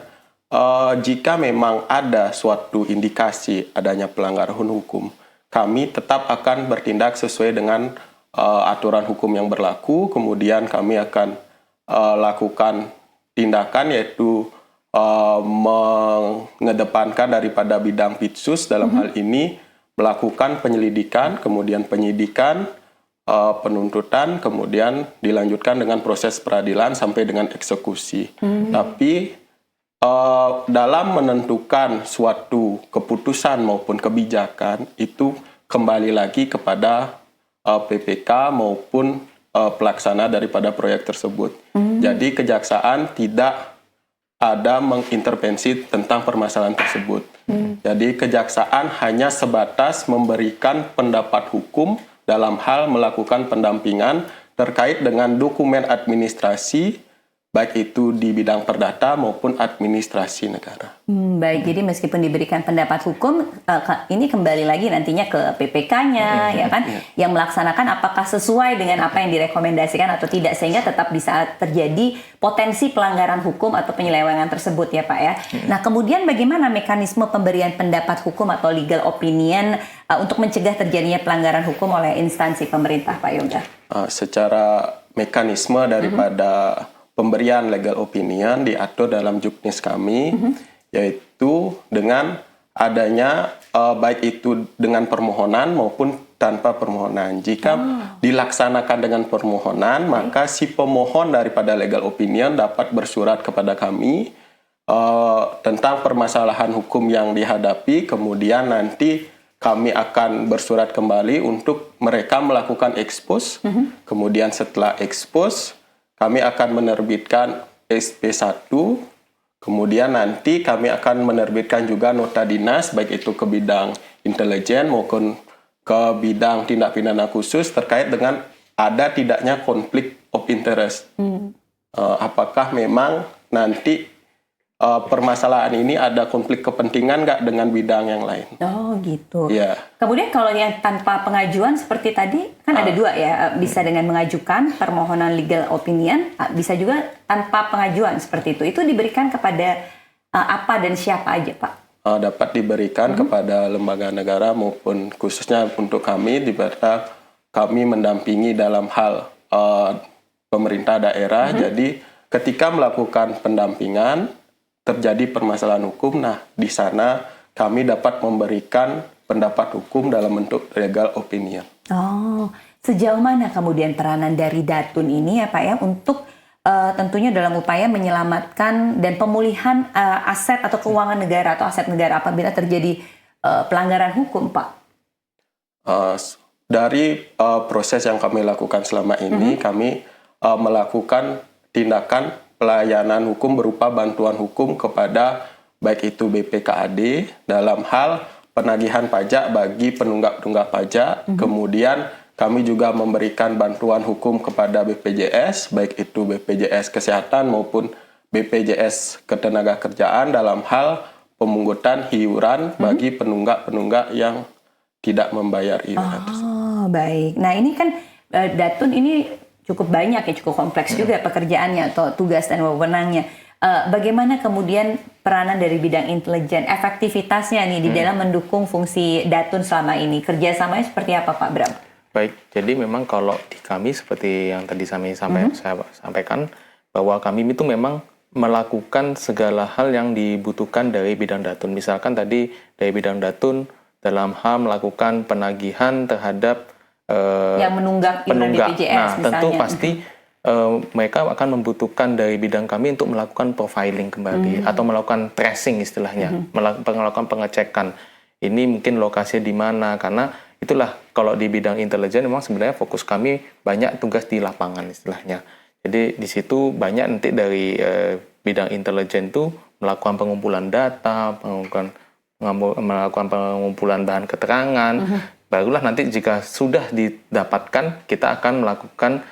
jika memang ada suatu indikasi adanya pelanggaran hukum, kami tetap akan bertindak sesuai dengan aturan hukum yang berlaku. Kemudian kami akan lakukan tindakan yaitu mengedepankan daripada bidang pitsus dalam hal ini melakukan penyelidikan, kemudian penyidikan, penuntutan, kemudian dilanjutkan dengan proses peradilan sampai dengan eksekusi. Tapi dalam menentukan suatu keputusan maupun kebijakan itu kembali lagi kepada PPK maupun pelaksana daripada proyek tersebut. Jadi kejaksaan tidak ada mengintervensi tentang permasalahan tersebut. Jadi kejaksaan hanya sebatas memberikan pendapat hukum dalam hal melakukan pendampingan terkait dengan dokumen administrasi, baik itu di bidang perdata maupun administrasi negara. Baik, jadi meskipun diberikan pendapat hukum, ini kembali lagi nantinya ke PPK-nya, ya kan, yang melaksanakan apakah sesuai dengan apa yang direkomendasikan atau tidak, sehingga tetap bisa terjadi potensi pelanggaran hukum atau penyelewengan tersebut, ya Pak ya. Nah, kemudian bagaimana mekanisme pemberian pendapat hukum atau legal opinion untuk mencegah terjadinya pelanggaran hukum oleh instansi pemerintah, Pak Yoga? Secara mekanisme daripada pemberian legal opinion diatur dalam juknis kami, yaitu dengan adanya baik itu dengan permohonan maupun tanpa permohonan. Jika dilaksanakan dengan permohonan, maka si pemohon daripada legal opinion dapat bersurat kepada kami tentang permasalahan hukum yang dihadapi, kemudian nanti kami akan bersurat kembali untuk mereka melakukan expose, kemudian setelah expose, kami akan menerbitkan SP1, kemudian nanti kami akan menerbitkan juga nota dinas, baik itu ke bidang intelijen maupun ke bidang tindak pidana khusus terkait dengan ada tidaknya konflik of interest. Apakah memang nanti permasalahan ini ada konflik kepentingan nggak dengan bidang yang lain? Oh gitu. Ya. Kemudian kalau yang tanpa pengajuan seperti tadi kan ada dua ya, bisa dengan mengajukan permohonan legal opinion, bisa juga tanpa pengajuan seperti itu. Itu diberikan kepada apa dan siapa aja, Pak? Dapat diberikan kepada lembaga negara maupun khususnya untuk kami, di mana kami mendampingi dalam hal pemerintah daerah. Jadi ketika melakukan pendampingan terjadi permasalahan hukum, nah di sana kami dapat memberikan pendapat hukum dalam bentuk legal opinion. Oh, Sejauh mana kemudian peranan dari Datun ini ya Pak ya untuk tentunya dalam upaya menyelamatkan dan pemulihan aset atau keuangan negara atau aset negara apabila terjadi pelanggaran hukum, Pak? Dari proses yang kami lakukan selama ini, kami melakukan tindakan pelayanan hukum berupa bantuan hukum kepada baik itu BPKAD dalam hal penagihan pajak bagi penunggak-penunggak pajak, kemudian kami juga memberikan bantuan hukum kepada BPJS, baik itu BPJS Kesehatan maupun BPJS Ketenagakerjaan dalam hal pemungutan iuran bagi penunggak-penunggak yang tidak membayar iuran tersebut. Oh, baik. Nah, ini kan Datun ini cukup banyak ya, cukup kompleks juga pekerjaannya atau tugas dan wewenangnya. Bagaimana kemudian peranan dari bidang intelijen, efektivitasnya nih di dalam mendukung fungsi Datun selama ini? Kerjasamanya seperti apa, Pak Bram? Baik, jadi memang kalau di kami seperti yang tadi saya sampaikan, bahwa kami itu memang melakukan segala hal yang dibutuhkan dari bidang Datun. Misalkan tadi dari bidang Datun dalam hal melakukan penagihan terhadap yang menunggak iuran BPJS nah, misalnya. tentu pasti mereka akan membutuhkan dari bidang kami untuk melakukan profiling kembali atau melakukan tracing istilahnya, melakukan pengecekan. Ini mungkin lokasinya di mana, karena itulah kalau di bidang intelijen memang sebenarnya fokus kami banyak tugas di lapangan istilahnya. Jadi di situ banyak nanti dari bidang intelijen itu melakukan pengumpulan data, melakukan pengumpulan bahan keterangan. Barulah nanti jika sudah didapatkan, kita akan melakukan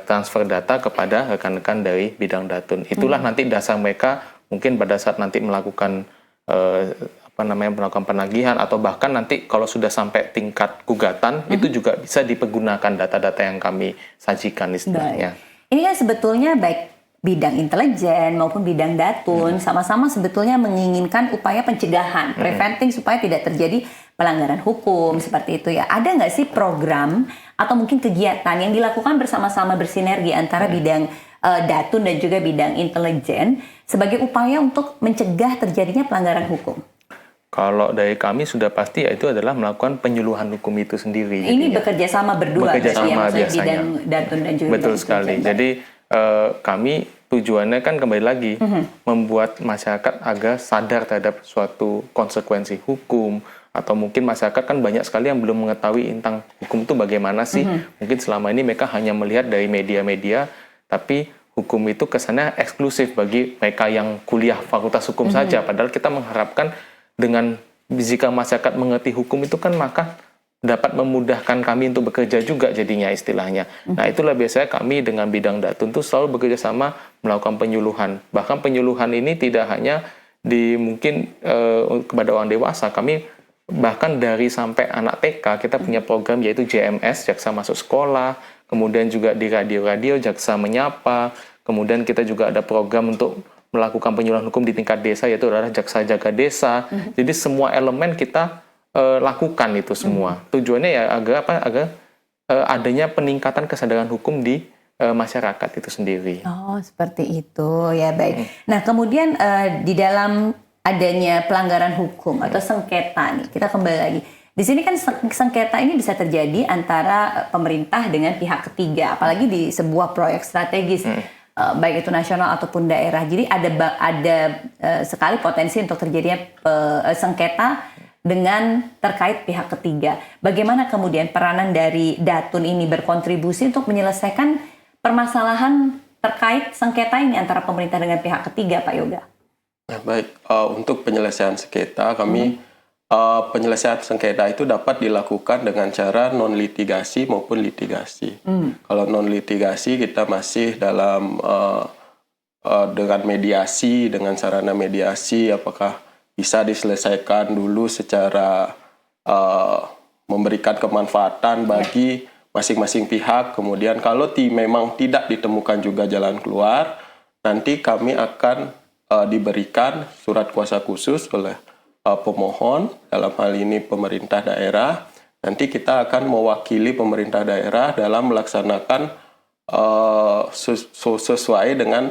transfer data kepada rekan-rekan dari bidang Datun. Itulah nanti dasar mereka mungkin pada saat nanti melakukan melakukan penagihan atau bahkan nanti kalau sudah sampai tingkat gugatan itu juga bisa dipergunakan data-data yang kami sajikan istilahnya. Baik. Ini kan sebetulnya baik bidang intelijen maupun bidang Datun sama-sama sebetulnya menginginkan upaya pencegahan, preventing supaya tidak terjadi pelanggaran hukum seperti itu ya. Ada nggak sih program atau mungkin kegiatan yang dilakukan bersama-sama bersinergi antara bidang Datun dan juga bidang intelijen sebagai upaya untuk mencegah terjadinya pelanggaran hukum? Kalau dari kami sudah pasti yaitu adalah melakukan penyuluhan hukum itu sendiri. Ini bekerja sama berdua, bekerja sama ya, biasanya. bidang Datun dan juga betul bidang sekali. intelijen. Jadi kami tujuannya kan kembali lagi membuat masyarakat agar sadar terhadap suatu konsekuensi hukum, atau mungkin masyarakat kan banyak sekali yang belum mengetahui tentang hukum itu bagaimana sih. Mungkin selama ini mereka hanya melihat dari media-media, tapi hukum itu kesannya eksklusif bagi mereka yang kuliah fakultas hukum saja. Padahal kita mengharapkan dengan jika masyarakat mengerti hukum itu kan maka dapat memudahkan kami untuk bekerja juga jadinya istilahnya. Nah itulah biasanya kami dengan bidang Datun itu selalu bekerja sama melakukan penyuluhan. Bahkan penyuluhan ini tidak hanya mungkin kepada orang dewasa, kami bahkan dari sampai anak TK kita punya program yaitu JMS, Jaksa Masuk Sekolah, kemudian juga di radio-radio Jaksa Menyapa, kemudian kita juga ada program untuk melakukan penyuluhan hukum di tingkat desa yaitu adalah Jaksa Jaga Desa. Jadi semua elemen kita lakukan itu semua. Tujuannya ya agar adanya peningkatan kesadaran hukum di masyarakat itu sendiri. Oh, seperti itu ya, baik. Nah, kemudian di dalam adanya pelanggaran hukum atau sengketa nih, kita kembali lagi. Di sini kan sengketa ini bisa terjadi antara pemerintah dengan pihak ketiga, apalagi di sebuah proyek strategis. Baik itu nasional ataupun daerah. Jadi ada sekali potensi untuk terjadinya sengketa dengan terkait pihak ketiga. Bagaimana kemudian peranan dari Datun ini berkontribusi untuk menyelesaikan permasalahan terkait sengketa ini antara pemerintah dengan pihak ketiga, Pak Yoga? Nah, baik, untuk penyelesaian sengketa penyelesaian sengketa itu dapat dilakukan dengan cara non-litigasi maupun litigasi. Kalau non-litigasi kita masih dalam dengan mediasi, dengan sarana mediasi, apakah bisa diselesaikan dulu secara memberikan kemanfaatan bagi masing-masing pihak. Kemudian kalau memang tidak ditemukan juga jalan keluar, nanti kami akan diberikan surat kuasa khusus oleh pemohon, dalam hal ini pemerintah daerah. Nanti kita akan mewakili pemerintah daerah dalam melaksanakan sesuai dengan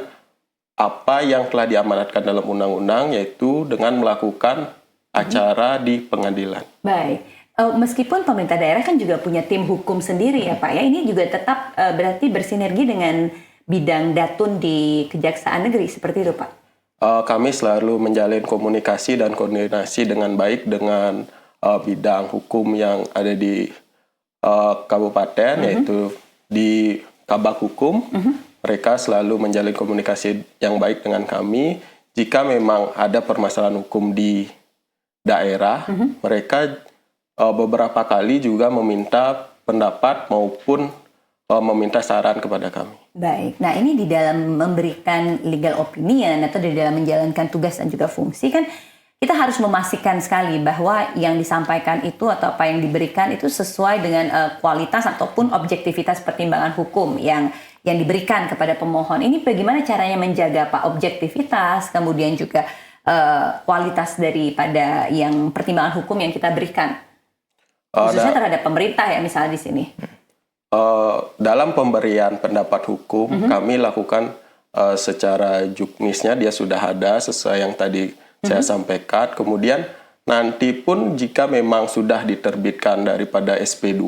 apa yang telah diamanatkan dalam undang-undang, yaitu dengan melakukan acara di pengadilan. Baik. Meskipun pemerintah daerah kan juga punya tim hukum sendiri ya Pak ya, ini juga tetap berarti bersinergi dengan bidang datun di Kejaksaan Negeri, seperti itu Pak? Kami selalu menjalin komunikasi dan koordinasi dengan baik dengan bidang hukum yang ada di kabupaten, yaitu di Kabak Hukum. Mereka selalu menjalin komunikasi yang baik dengan kami. Jika memang ada permasalahan hukum di daerah, mereka beberapa kali juga meminta pendapat maupun meminta saran kepada kami. Baik, nah ini di dalam memberikan legal opinion atau di dalam menjalankan tugas dan juga fungsi kan kita harus memastikan sekali bahwa yang disampaikan itu atau apa yang diberikan itu sesuai dengan kualitas ataupun objektivitas pertimbangan hukum yang diberikan kepada pemohon. Ini bagaimana caranya menjaga Pak objektivitas, kemudian juga kualitas daripada yang pertimbangan hukum yang kita berikan, khususnya terhadap pemerintah ya misalnya di sini. Dalam pemberian pendapat hukum, kami lakukan secara juknisnya, dia sudah ada sesuai yang tadi saya sampaikan. Kemudian nanti pun jika memang sudah diterbitkan daripada SP2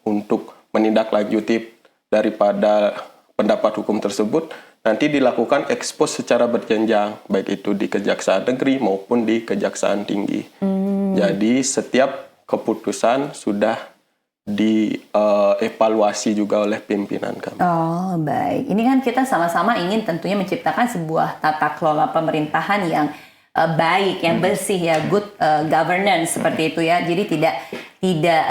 untuk menindaklanjuti daripada pendapat hukum tersebut, nanti dilakukan ekspos secara berjenjang, baik itu di Kejaksaan Negeri maupun di Kejaksaan Tinggi. Jadi setiap keputusan sudah dievaluasi juga oleh pimpinan kami. Oh baik, ini kan kita sama-sama ingin tentunya menciptakan sebuah tata kelola pemerintahan yang baik, yang bersih ya, good governance seperti itu ya. Jadi tidak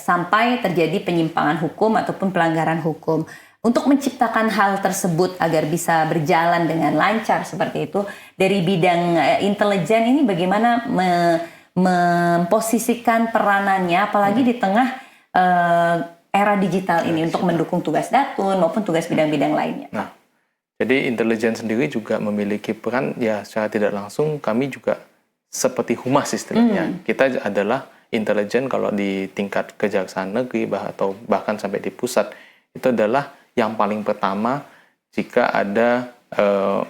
sampai terjadi penyimpangan hukum ataupun pelanggaran hukum. Untuk menciptakan hal tersebut agar bisa berjalan dengan lancar seperti itu, dari bidang intelijen ini bagaimana memposisikan peranannya, apalagi di tengah era digital ini untuk mendukung tugas datun maupun tugas bidang-bidang lainnya. Nah, jadi intelijen sendiri juga memiliki peran ya secara tidak langsung. Kami juga seperti humas istilahnya. Kita adalah intelijen kalau di tingkat Kejaksaan Negeri atau bahkan sampai di pusat, itu adalah yang paling pertama jika ada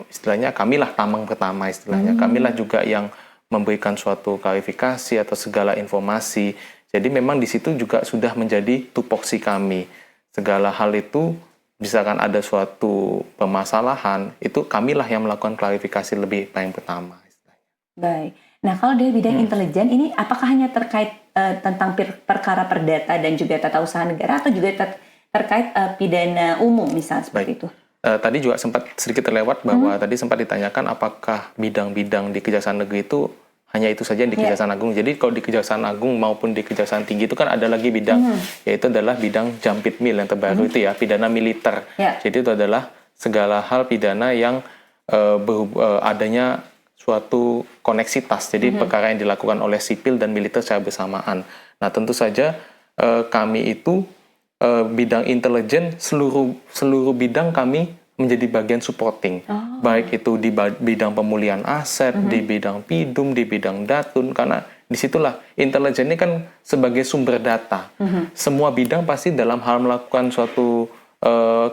istilahnya kamilah tameng pertama istilahnya. Kamilah juga yang memberikan suatu klarifikasi atau segala informasi. Jadi memang di situ juga sudah menjadi tupoksi kami. Segala hal itu, misalkan ada suatu permasalahan, itu kamilah yang melakukan klarifikasi lebih paling pertama. Baik. Nah kalau dari bidang intelijen ini, apakah hanya terkait tentang perkara perdata dan juga tata usaha negara, atau juga terkait pidana umum misalnya seperti itu? Tadi juga sempat sedikit terlewat bahwa tadi sempat ditanyakan apakah bidang-bidang di Kejaksaan Negeri itu hanya itu saja di Kejaksaan Agung. Jadi kalau di Kejaksaan Agung maupun di Kejaksaan Tinggi itu kan ada lagi bidang, yaitu adalah bidang Jampitmil yang terbaru itu ya, pidana militer. Jadi itu adalah segala hal pidana yang adanya suatu koneksitas. Jadi perkara yang dilakukan oleh sipil dan militer secara bersamaan. Nah tentu saja kami itu bidang intelijen, seluruh bidang kami menjadi bagian supporting, baik itu di bidang pemulihan aset, di bidang PIDUM, di bidang datun, karena disitulah intelijen ini kan sebagai sumber data. Semua bidang pasti dalam hal melakukan suatu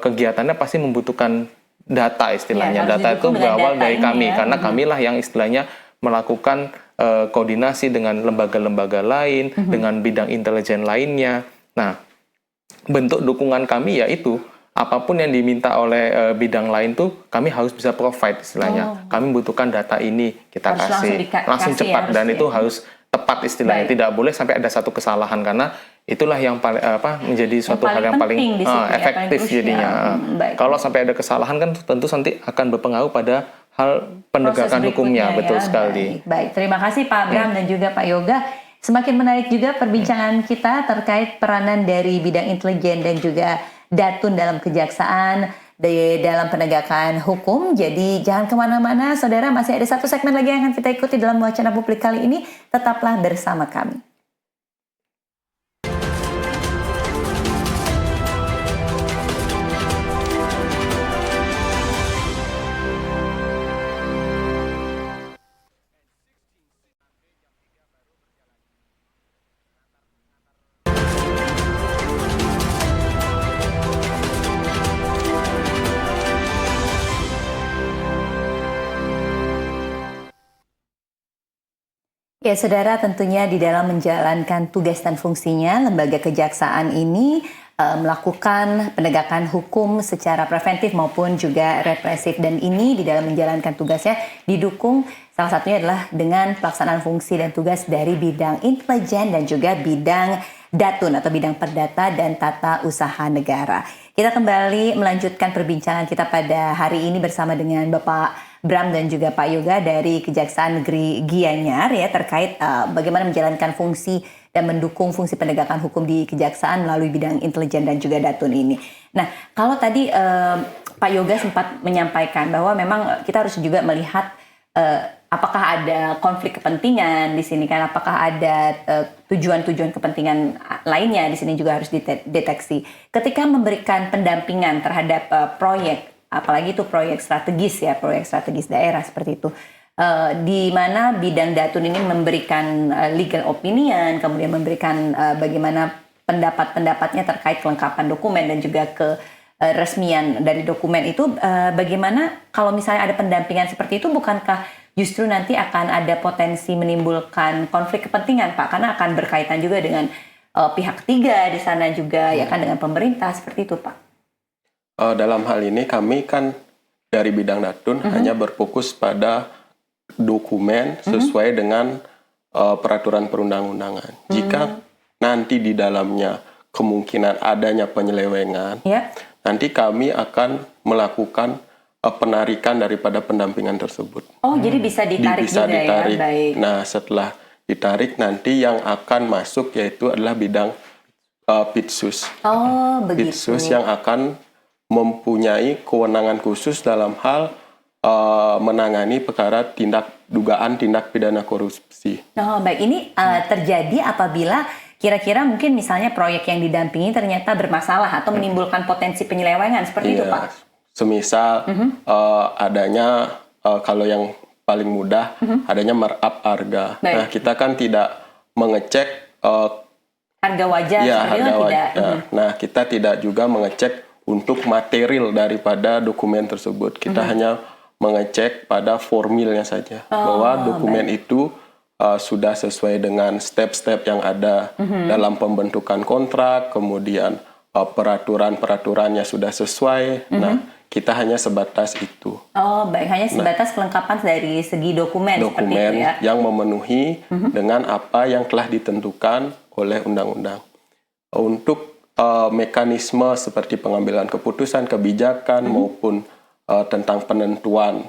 kegiatannya pasti membutuhkan data istilahnya. Data itu berawal dari kami, karena kamilah yang istilahnya melakukan koordinasi dengan lembaga-lembaga lain, dengan bidang intelijen lainnya. Nah, bentuk dukungan kami yaitu apapun yang diminta oleh bidang lain tuh kami harus bisa provide istilahnya. Kami membutuhkan data ini, kita harus kasih langsung cepat dan itu harus tepat istilahnya. Tidak boleh sampai ada satu kesalahan, karena itulah yang paling menjadi suatu hal yang paling efektif jadinya. Kalau sampai ada kesalahan kan tentu nanti akan berpengaruh pada hal penegakan hukumnya. Betul sekali. Baik, terima kasih Pak Bram dan juga Pak Yoga. Semakin menarik juga perbincangan kita terkait peranan dari bidang intelijen dan juga datun dalam kejaksaan, dalam penegakan hukum. Jadi jangan kemana-mana, saudara, masih ada satu segmen lagi yang akan kita ikuti dalam wacana publik kali ini. Tetaplah bersama kami. Ya, saudara, tentunya di dalam menjalankan tugas dan fungsinya, lembaga kejaksaan ini melakukan penegakan hukum secara preventif maupun juga represif. Dan ini di dalam menjalankan tugasnya didukung salah satunya adalah dengan pelaksanaan fungsi dan tugas dari bidang intelijen dan juga bidang Datun atau bidang perdata dan tata usaha negara. Kita kembali melanjutkan perbincangan kita pada hari ini bersama dengan Bapak Bram dan juga Pak Yoga dari Kejaksaan Negeri Gianyar ya, terkait bagaimana menjalankan fungsi dan mendukung fungsi penegakan hukum di kejaksaan melalui bidang intelijen dan juga Datun ini. Nah, kalau tadi Pak Yoga sempat menyampaikan bahwa memang kita harus juga melihat apakah ada konflik kepentingan di sini kan, apakah ada tujuan-tujuan kepentingan lainnya di sini juga harus dideteksi. Ketika memberikan pendampingan terhadap proyek, apalagi itu proyek strategis ya, proyek strategis daerah seperti itu, di mana bidang Datun ini memberikan legal opinion, kemudian memberikan bagaimana pendapat-pendapatnya terkait kelengkapan dokumen dan juga keresmian dari dokumen itu, bagaimana kalau misalnya ada pendampingan seperti itu, bukankah justru nanti akan ada potensi menimbulkan konflik kepentingan, Pak? Karena akan berkaitan juga dengan pihak ketiga di sana juga, ya kan, dengan pemerintah, seperti itu, Pak. Dalam hal ini kami kan dari bidang Datun hanya berfokus pada dokumen sesuai dengan peraturan perundang-undangan. Jika nanti di dalamnya kemungkinan adanya penyelewengan, nanti kami akan melakukan penarikan daripada pendampingan tersebut. Oh, jadi bisa ditarik bisa juga ditarik. Ya? Baik. Nah, setelah ditarik nanti yang akan masuk yaitu adalah bidang Pitsus. Oh, begitu. Pitsus yang akan mempunyai kewenangan khusus dalam hal menangani perkara dugaan tindak pidana korupsi. Oh, baik. Ini terjadi apabila kira-kira mungkin misalnya proyek yang didampingi ternyata bermasalah atau menimbulkan potensi penyelewengan, seperti itu, Pak? Semisal adanya kalau yang paling mudah adanya markup harga. Baik. Nah, kita kan tidak mengecek harga wajar, harga tidak. Nah, kita tidak juga mengecek untuk material daripada dokumen tersebut. Kita hanya mengecek pada formilnya saja, bahwa dokumen itu sudah sesuai dengan step-step yang ada dalam pembentukan kontrak, kemudian peraturan-peraturannya sudah sesuai. Nah, kita hanya sebatas itu. Oh, baik. Hanya sebatas kelengkapan dari segi dokumen seperti itu ya? Yang memenuhi dengan apa yang telah ditentukan oleh undang-undang. Untuk mekanisme seperti pengambilan keputusan, kebijakan, maupun tentang penentuan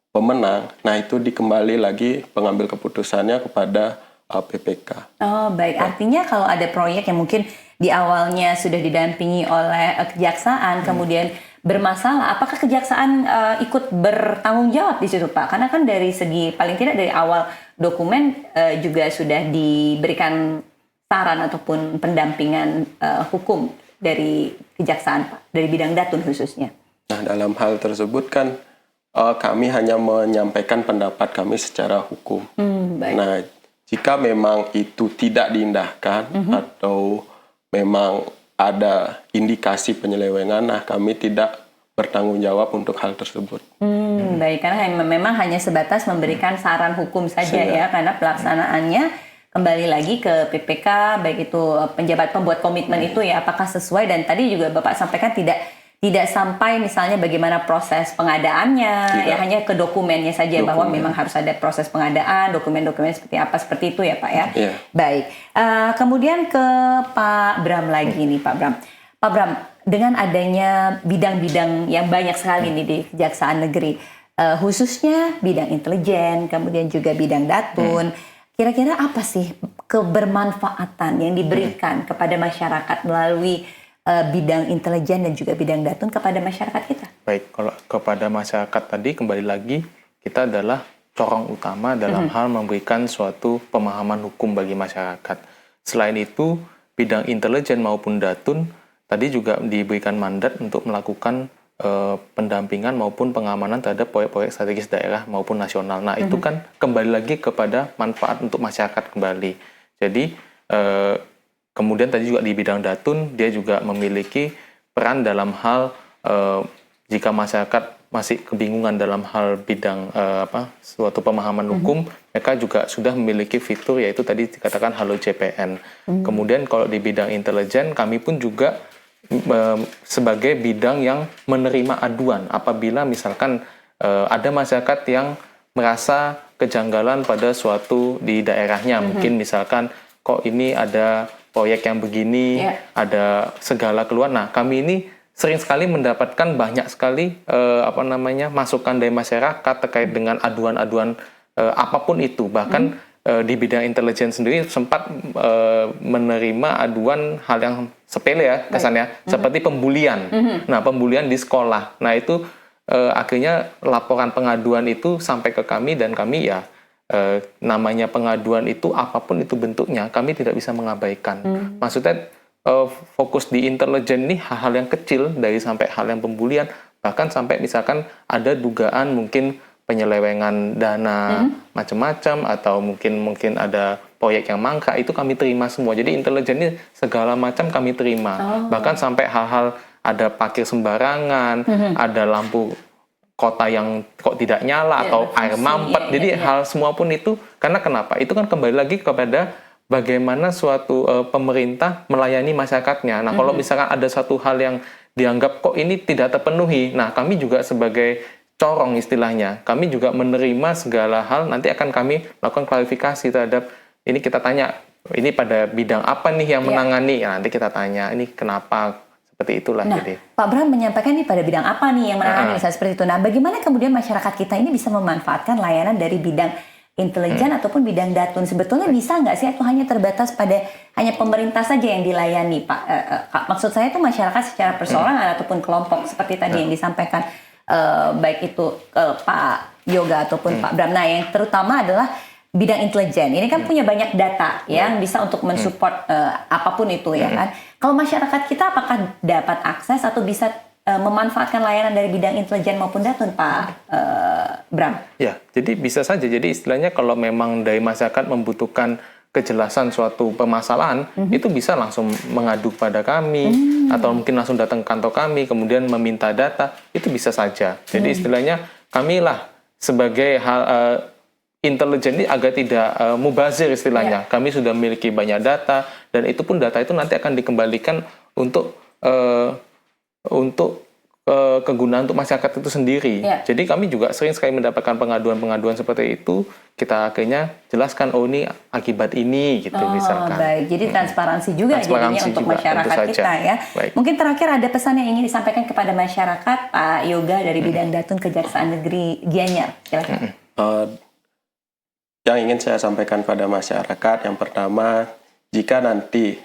pemenang, nah itu dikembali lagi pengambil keputusannya kepada PPK. Oh, baik. Artinya kalau ada proyek yang mungkin di awalnya sudah didampingi oleh kejaksaan, kemudian bermasalah, apakah kejaksaan ikut bertanggung jawab di situ, Pak? Karena kan dari segi, paling tidak dari awal dokumen juga sudah diberikan saran ataupun pendampingan hukum dari kejaksaan, Pak, dari bidang Datun khususnya. Nah, dalam hal tersebut kan kami hanya menyampaikan pendapat kami secara hukum. Baik. Nah, jika memang itu tidak diindahkan atau memang ada indikasi penyelewengan, nah kami tidak bertanggung jawab untuk hal tersebut. Baik, karena memang hanya sebatas memberikan saran hukum saja ya, karena pelaksanaannya kembali lagi ke PPK, baik itu penjabat pembuat komitmen itu ya, apakah sesuai, dan tadi juga Bapak sampaikan tidak sampai misalnya bagaimana proses pengadaannya, ya hanya ke dokumennya saja, bahwa memang harus ada proses pengadaan, dokumen-dokumen seperti apa, seperti itu ya, Pak ya. Baik, kemudian ke Pak Bram lagi nih, Pak Bram. Pak Bram, dengan adanya bidang-bidang yang banyak sekali nih di Kejaksaan Negeri, khususnya bidang intelijen, kemudian juga bidang Datun, kira-kira apa sih kebermanfaatan yang diberikan kepada masyarakat melalui bidang intelijen dan juga bidang Datun kepada masyarakat kita? Baik, kalau kepada masyarakat tadi kembali lagi, kita adalah corong utama dalam hal memberikan suatu pemahaman hukum bagi masyarakat. Selain itu, bidang intelijen maupun Datun tadi juga diberikan mandat untuk melakukan pendampingan maupun pengamanan terhadap proyek-proyek strategis daerah maupun nasional. Nah, itu kan kembali lagi kepada manfaat untuk masyarakat kembali. Jadi, kemudian tadi juga di bidang Datun, dia juga memiliki peran dalam hal jika masyarakat masih kebingungan dalam hal bidang suatu pemahaman hukum, mereka juga sudah memiliki fitur yaitu tadi dikatakan Halo JPN. Kemudian kalau di bidang intelijen, kami pun juga sebagai bidang yang menerima aduan apabila misalkan ada masyarakat yang merasa kejanggalan pada suatu di daerahnya. Mungkin misalkan kok ini ada proyek yang begini, ada segala keluhan. Nah, kami ini sering sekali mendapatkan banyak sekali masukan dari masyarakat terkait dengan aduan-aduan apapun itu. Bahkan di bidang intelijen sendiri sempat menerima aduan hal yang sepele ya kesannya, seperti pembulian. Nah, pembulian di sekolah. Nah, itu akhirnya laporan pengaduan itu sampai ke kami dan kami ya namanya pengaduan itu apapun itu bentuknya kami tidak bisa mengabaikan. Maksudnya fokus di intelijen ini hal-hal yang kecil dari sampai hal yang pembulian, bahkan sampai misalkan ada dugaan mungkin penyelewengan dana macam-macam atau mungkin ada proyek yang mangkrak, itu kami terima semua. Jadi intelijen ini segala macam kami terima. Bahkan sampai hal-hal ada parkir sembarangan, ada lampu kota yang kok tidak nyala atau air mampet. Jadi hal semua pun itu karena kenapa? Itu kan kembali lagi kepada bagaimana suatu pemerintah melayani masyarakatnya. Nah, kalau misalkan ada satu hal yang dianggap kok ini tidak terpenuhi, nah kami juga sebagai corong istilahnya, kami juga menerima segala hal, nanti akan kami lakukan klarifikasi terhadap, ini kita tanya, ini pada bidang apa nih yang menangani, ya, nanti kita tanya, ini kenapa, seperti itulah. Nah, jadi. Pak Bram menyampaikan ini pada bidang apa nih yang menangani, misalnya seperti itu. Nah, bagaimana kemudian masyarakat kita ini bisa memanfaatkan layanan dari bidang intelijen ataupun bidang datun? Sebetulnya bisa nggak sih atau hanya terbatas pada hanya pemerintah saja yang dilayani, Pak? Maksud saya itu masyarakat secara perseorangan ataupun kelompok seperti tadi yang disampaikan baik itu Pak Yoga ataupun Pak Bram. Nah, yang terutama adalah bidang intelijen. Ini kan punya banyak data yang bisa untuk mensupport apapun itu ya kan. Kalau masyarakat kita apakah dapat akses atau bisa memanfaatkan layanan dari bidang intelijen maupun datun, Pak Bram? Ya, jadi bisa saja. Jadi istilahnya kalau memang dari masyarakat membutuhkan kejelasan suatu permasalahan, itu bisa langsung mengadu pada kami, atau mungkin langsung datang ke kantor kami, kemudian meminta data, itu bisa saja. Jadi istilahnya kamilah sebagai hal intelijen ini agar tidak mubazir istilahnya. Kami sudah memiliki banyak data, dan itu pun data itu nanti akan dikembalikan untuk kegunaan untuk masyarakat itu sendiri. Jadi kami juga sering sekali mendapatkan pengaduan-pengaduan seperti itu. Kita akhirnya jelaskan, oh ini akibat ini, gitu misalkan. Baik, jadi transparansi juga jadinya untuk masyarakat kita ya. Baik. Mungkin terakhir ada pesan yang ingin disampaikan kepada masyarakat, Pak Yoga dari bidang datun Kejaksaan Negeri Gianyar. Silakan. Yang ingin saya sampaikan pada masyarakat, yang pertama, jika nanti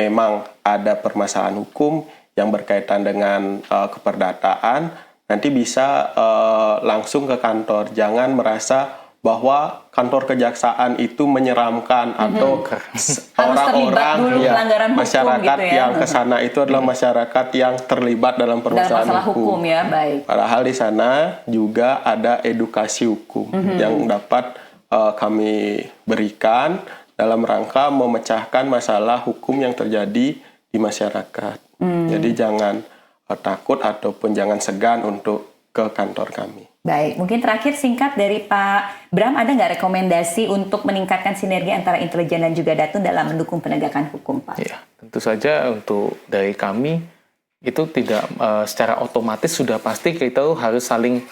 memang ada permasalahan hukum yang berkaitan dengan keperdataan, nanti bisa langsung ke kantor. Jangan merasa bahwa kantor kejaksaan itu menyeramkan atau orang-orang masyarakat gitu ya, yang ke sana itu adalah masyarakat yang terlibat dalam permasalahan hukum. Ya, baik. Padahal di sana juga ada edukasi hukum yang dapat kami berikan dalam rangka memecahkan masalah hukum yang terjadi di masyarakat. Jadi jangan takut ataupun jangan segan untuk ke kantor kami. Baik, mungkin terakhir singkat dari Pak Bram, ada nggak rekomendasi untuk meningkatkan sinergi antara intelijen dan juga datun dalam mendukung penegakan hukum, Pak? Ya, tentu saja untuk dari kami itu tidak secara otomatis sudah pasti kita harus saling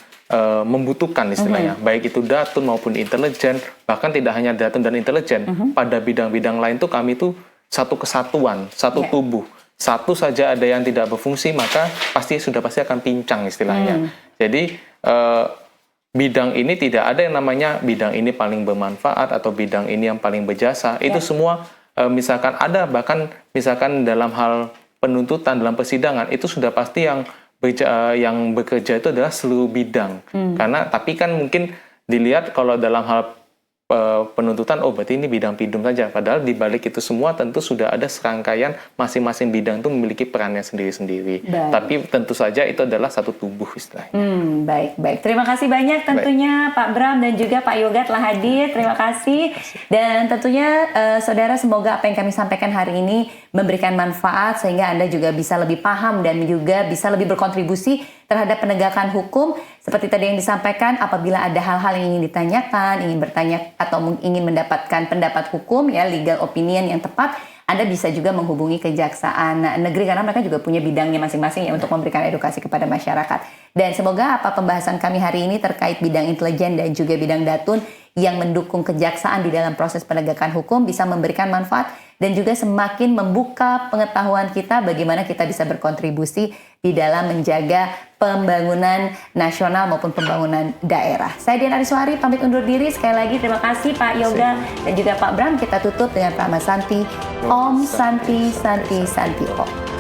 membutuhkan istilahnya, baik itu datun maupun intelijen, bahkan tidak hanya datun dan intelijen, pada bidang-bidang lain tuh kami tuh satu kesatuan, satu tubuh. Satu saja ada yang tidak berfungsi, maka pasti akan pincang istilahnya. Jadi bidang ini tidak ada yang namanya bidang ini paling bermanfaat atau bidang ini yang paling berjasa. Itu semua misalkan ada, bahkan misalkan dalam hal penuntutan, dalam persidangan, itu sudah pasti yang bekerja itu adalah seluruh bidang. Karena tapi kan mungkin dilihat kalau dalam hal penuntutan, oh berarti ini bidang PIDUM saja. Padahal di balik itu semua tentu sudah ada serangkaian masing-masing bidang itu memiliki perannya sendiri-sendiri. Tapi tentu saja itu adalah satu tubuh istilahnya. Baik. Terima kasih banyak tentunya Pak Bram dan juga Pak Yoga telah hadir. Terima kasih. Dan tentunya saudara, semoga apa yang kami sampaikan hari ini memberikan manfaat sehingga Anda juga bisa lebih paham dan juga bisa lebih berkontribusi terhadap penegakan hukum. Seperti tadi yang disampaikan, apabila ada hal-hal yang ingin ditanyakan, ingin bertanya atau ingin mendapatkan pendapat hukum, ya legal opinion yang tepat, Anda bisa juga menghubungi Kejaksaan Negeri karena mereka juga punya bidangnya masing-masing ya untuk memberikan edukasi kepada masyarakat. Dan semoga apa pembahasan kami hari ini terkait bidang intelijen dan juga bidang datun yang mendukung kejaksaan di dalam proses penegakan hukum bisa memberikan manfaat dan juga semakin membuka pengetahuan kita bagaimana kita bisa berkontribusi di dalam menjaga pembangunan nasional maupun pembangunan daerah. Saya Dian Ariswari pamit undur diri. Sekali lagi terima kasih Pak Yoga dan juga Pak Bram. Kita tutup dengan Prama Santi. Om Santi Santi Santi Om.